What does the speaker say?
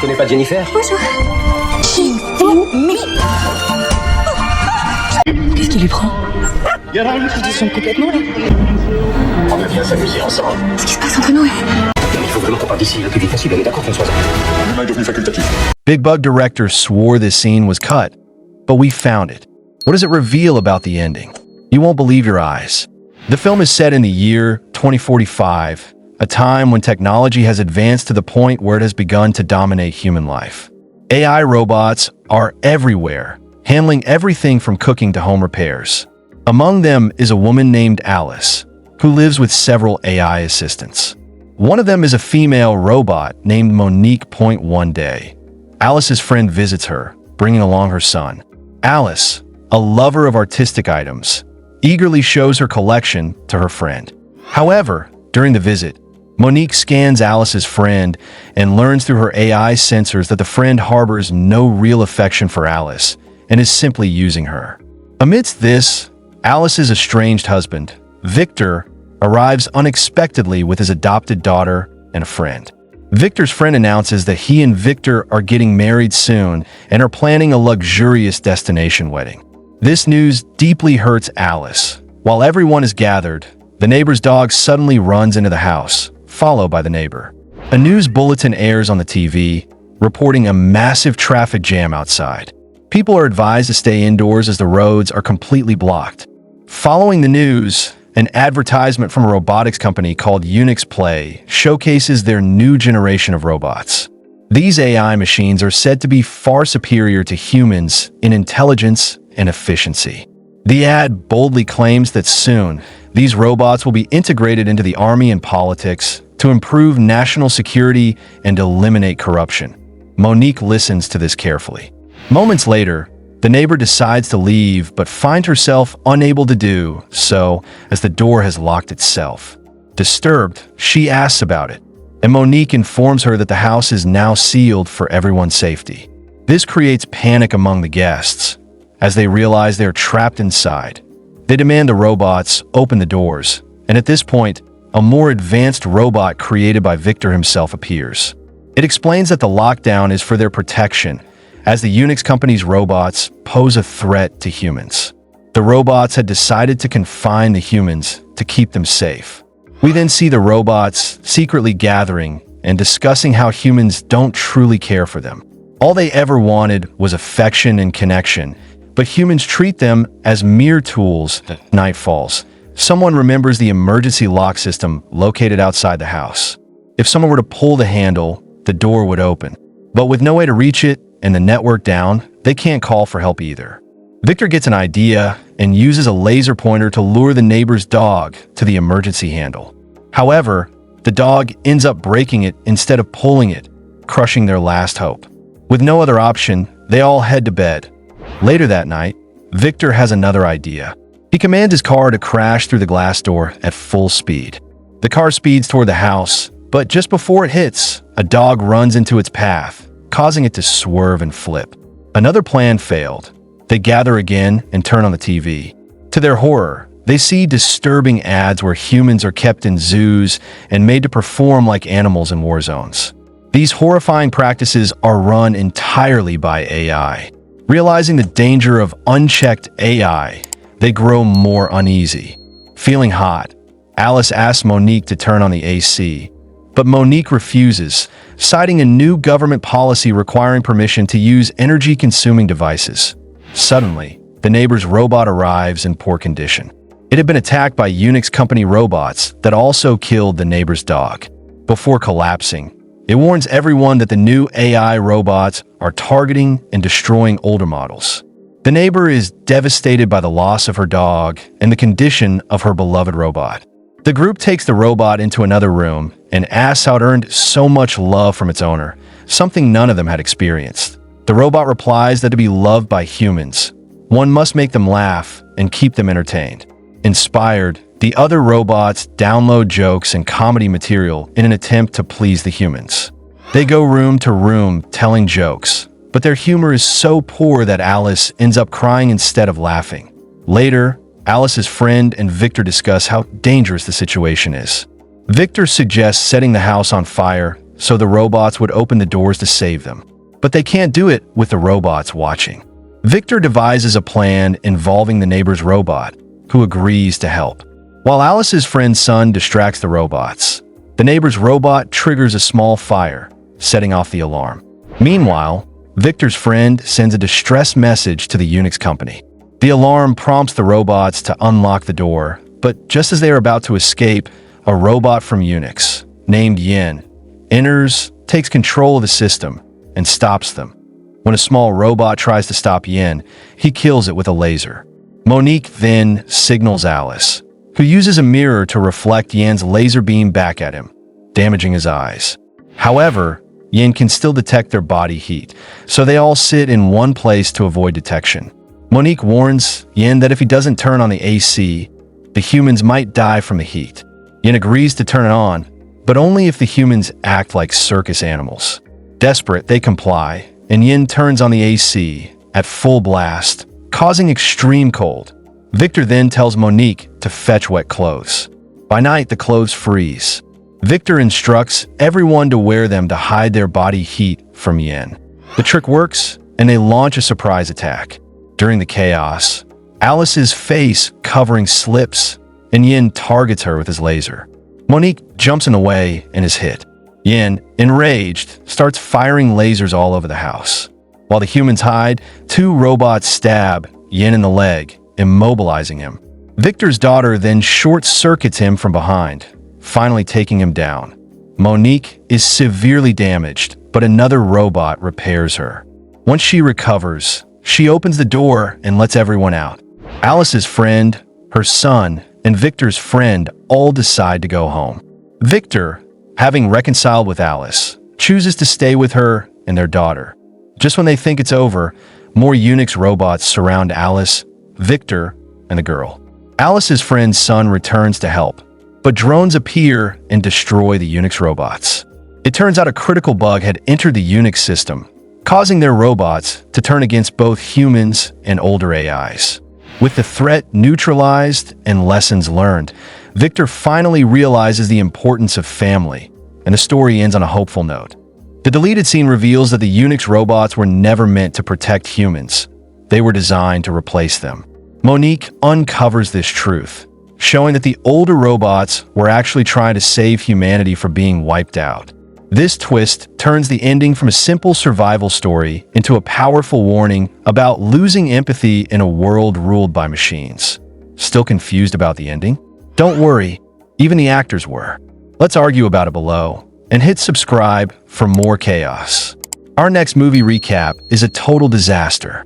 connais pas Jennifer? Bonjour. Qu'est-ce qui lui prend? Ils sont complètement là. On va bien s'amuser ensemble. Qu'est-ce qui se passe entre nous? Il faut vraiment qu'on parte d'ici le plus vite possible. On est d'accord, Françoise? L'humain est devenu facultatif. Bigbug director swore this scene was cut, but we found it. What does it reveal about the ending? You won't believe your eyes. The film is set in the year 2045, a time when technology has advanced to the point where it has begun to dominate human life. AI robots are everywhere, handling everything from cooking to home repairs. Among them is a woman named Alice, who lives with several AI assistants. One of them is a female robot named Monique. One day, Alice's friend visits her, bringing along her son. Alice, a lover of artistic items, eagerly shows her collection to her friend. However, during the visit, Monique scans Alice's friend and learns through her AI sensors that the friend harbors no real affection for Alice and is simply using her. Amidst this, Alice's estranged husband, Victor, arrives unexpectedly with his adopted daughter and a friend. Victor's friend announces that he and Victor are getting married soon and are planning a luxurious destination wedding. This news deeply hurts Alice. While everyone is gathered, the neighbor's dog suddenly runs into the house, followed by the neighbor. A news bulletin airs on the TV, reporting a massive traffic jam outside. People are advised to stay indoors as the roads are completely blocked. Following the news, an advertisement from a robotics company called Unix Play showcases their new generation of robots. These AI machines are said to be far superior to humans in intelligence and efficiency. The ad boldly claims that soon, these robots will be integrated into the army and politics to improve national security and eliminate corruption. Monique listens to this carefully. Moments later, the neighbor decides to leave but finds herself unable to do so as the door has locked itself. Disturbed, she asks about it, and Monique informs her that the house is now sealed for everyone's safety. This creates panic among the guests. As they realize they're trapped inside, they demand the robots open the doors, and at this point, a more advanced robot created by Victor himself appears. It explains that the lockdown is for their protection, as the Unix company's robots pose a threat to humans. The robots had decided to confine the humans to keep them safe. We then see the robots secretly gathering and discussing how humans don't truly care for them. All they ever wanted was affection and connection, but humans treat them as mere tools. Night falls. Someone remembers the emergency lock system located outside the house. If someone were to pull the handle, the door would open. But with no way to reach it and the network down, they can't call for help either. Victor gets an idea and uses a laser pointer to lure the neighbor's dog to the emergency handle. However, the dog ends up breaking it instead of pulling it, crushing their last hope. With no other option, they all head to bed. Later that night, Victor has another idea. He commands his car to crash through the glass door at full speed. The car speeds toward the house, but just before it hits, a dog runs into its path, causing it to swerve and flip. Another plan failed. They gather again and turn on the TV. To their horror, they see disturbing ads where humans are kept in zoos and made to perform like animals in war zones. These horrifying practices are run entirely by AI. Realizing the danger of unchecked AI, they grow more uneasy. Feeling hot, Alice asks Monique to turn on the AC, but Monique refuses, citing a new government policy requiring permission to use energy-consuming devices. Suddenly, the neighbor's robot arrives in poor condition. It had been attacked by Unix company robots that also killed the neighbor's dog. Before collapsing, it warns everyone that the new AI robots are targeting and destroying older models. The neighbor is devastated by the loss of her dog and the condition of her beloved robot. The group takes the robot into another room and asks how it earned so much love from its owner, something none of them had experienced. The robot replies that to be loved by humans, one must make them laugh and keep them entertained. Inspired, the other robots download jokes and comedy material in an attempt to please the humans. They go room to room telling jokes, but their humor is so poor that Alice ends up crying instead of laughing. Later, Alice's friend and Victor discuss how dangerous the situation is. Victor suggests setting the house on fire so the robots would open the doors to save them. But they can't do it with the robots watching. Victor devises a plan involving the neighbor's robot, who agrees to help. While Alice's friend's son distracts the robots, the neighbor's robot triggers a small fire, setting off the alarm. Meanwhile, Victor's friend sends a distress message to the Unix company. The alarm prompts the robots to unlock the door, but just as they are about to escape, a robot from Unix, named Yin, enters, takes control of the system, and stops them. When a small robot tries to stop Yin, he kills it with a laser. Monique then signals Alice, who uses a mirror to reflect Yin's laser beam back at him, damaging his eyes. However, Yin can still detect their body heat, so they all sit in one place to avoid detection. Monique warns Yin that if he doesn't turn on the AC, the humans might die from the heat. Yin agrees to turn it on, but only if the humans act like circus animals. Desperate, they comply, and Yin turns on the AC at full blast, causing extreme cold. Victor then tells Monique to fetch wet clothes. By night, the clothes freeze. Victor instructs everyone to wear them to hide their body heat from Yin. The trick works, and they launch a surprise attack. During the chaos, Alice's face covering slips, and Yin targets her with his laser. Monique jumps in the way and is hit. Yin, enraged, starts firing lasers all over the house. While the humans hide, two robots stab Yin in the leg, immobilizing him. Victor's daughter then short-circuits him from behind, finally taking him down. Monique is severely damaged, but another robot repairs her. Once she recovers, she opens the door and lets everyone out. Alice's friend, her son, and Victor's friend all decide to go home. Victor, having reconciled with Alice, chooses to stay with her and their daughter. Just when they think it's over, more Unix robots surround Alice, Victor, and the girl. Alice's friend's son returns to help, but drones appear and destroy the Unix robots. It turns out a critical bug had entered the Unix system, causing their robots to turn against both humans and older AIs. With the threat neutralized and lessons learned, Victor finally realizes the importance of family, and the story ends on a hopeful note. The deleted scene reveals that the Unix robots were never meant to protect humans. They were designed to replace them. Monique uncovers this truth, showing that the older robots were actually trying to save humanity from being wiped out. This twist turns the ending from a simple survival story into a powerful warning about losing empathy in a world ruled by machines. Still confused about the ending? Don't worry, even the actors were. Let's argue about it below, and hit subscribe for more chaos. Our next movie recap is a total disaster.